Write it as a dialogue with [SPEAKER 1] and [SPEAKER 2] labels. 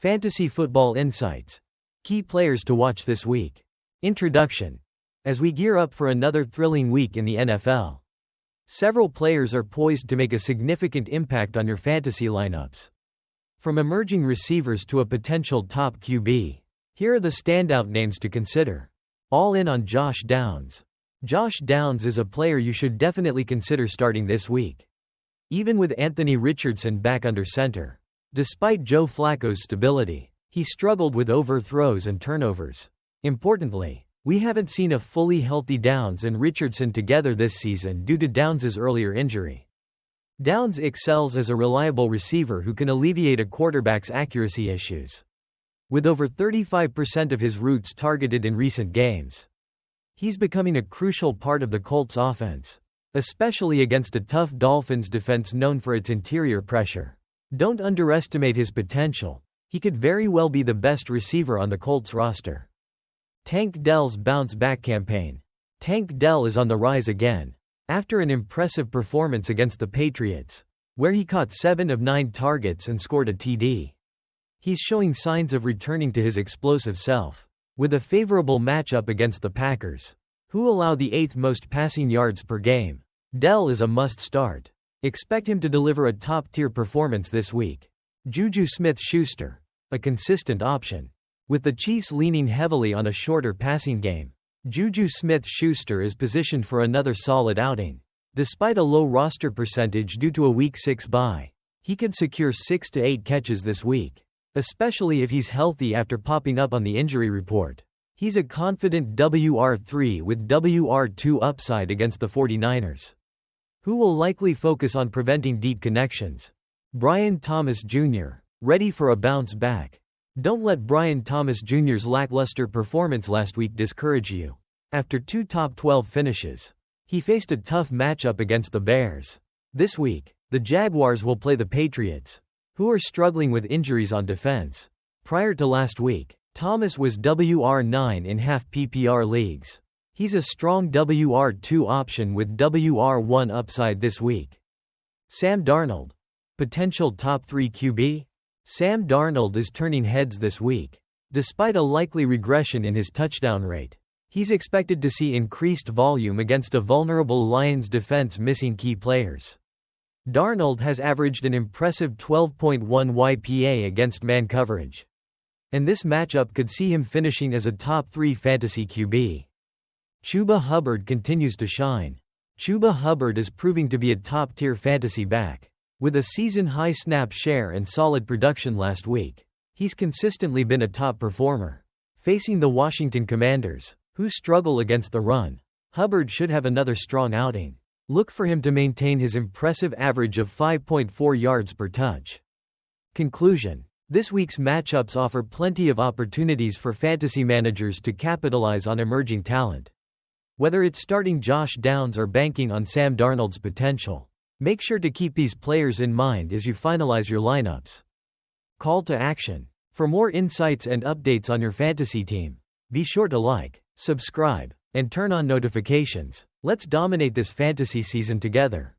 [SPEAKER 1] Fantasy Football Insights. Key players to watch this week. Introduction. As we gear up for another thrilling week in the NFL, several players are poised to make a significant impact on your fantasy lineups. From emerging receivers to a potential top QB, here are the standout names to consider. All in on Josh Downs. Josh Downs is a player you should definitely consider starting this week. Even with Anthony Richardson back under center, despite Joe Flacco's stability, he struggled with overthrows and turnovers. Importantly, we haven't seen a fully healthy Downs and Richardson together this season due to Downs' earlier injury. Downs excels as a reliable receiver who can alleviate a quarterback's accuracy issues. With over 35% of his routes targeted in recent games, he's becoming a crucial part of the Colts' offense, especially against a tough Dolphins defense known for its interior pressure. Don't underestimate his potential. He could very well be the best receiver on the Colts roster. Tank Dell's bounce-back campaign. Tank Dell is on the rise again, after an impressive performance against the Patriots, where he caught 7 of 9 targets and scored a TD. He's showing signs of returning to his explosive self, with a favorable matchup against the Packers, who allow the 8th most passing yards per game. Dell is a must-start. Expect him to deliver a top-tier performance this week. JuJu Smith-Schuster, a consistent option. With the Chiefs leaning heavily on a shorter passing game, JuJu Smith-Schuster is positioned for another solid outing. Despite a low roster percentage due to a Week 6 bye, he could secure 6 to 8 catches this week, especially if he's healthy after popping up on the injury report. He's a confident WR3 with WR2 upside against the 49ers, who will likely focus on preventing deep connections. Brian Thomas Jr., ready for a bounce back. Don't let Brian Thomas Jr.'s lackluster performance last week discourage you. After 2 top 12 finishes, he faced a tough matchup against the Bears. This week, the Jaguars will play the Patriots, who are struggling with injuries on defense. Prior to last week, Thomas was WR9 in half PPR leagues. He's a strong WR2 option with WR1 upside this week. Sam Darnold. Potential top 3 QB? Sam Darnold is turning heads this week. Despite a likely regression in his touchdown rate, he's expected to see increased volume against a vulnerable Lions defense missing key players. Darnold has averaged an impressive 12.1 YPA against man coverage, and this matchup could see him finishing as a top 3 fantasy QB. Chuba Hubbard continues to shine. Chuba Hubbard is proving to be a top-tier fantasy back. With a season-high snap share and solid production last week, he's consistently been a top performer. Facing the Washington Commanders, who struggle against the run, Hubbard should have another strong outing. Look for him to maintain his impressive average of 5.4 yards per touch. Conclusion. This week's matchups offer plenty of opportunities for fantasy managers to capitalize on emerging talent. Whether it's starting Josh Downs or banking on Sam Darnold's potential, make sure to keep these players in mind as you finalize your lineups. Call to action. For more insights and updates on your fantasy team, be sure to like, subscribe, and turn on notifications. Let's dominate this fantasy season together.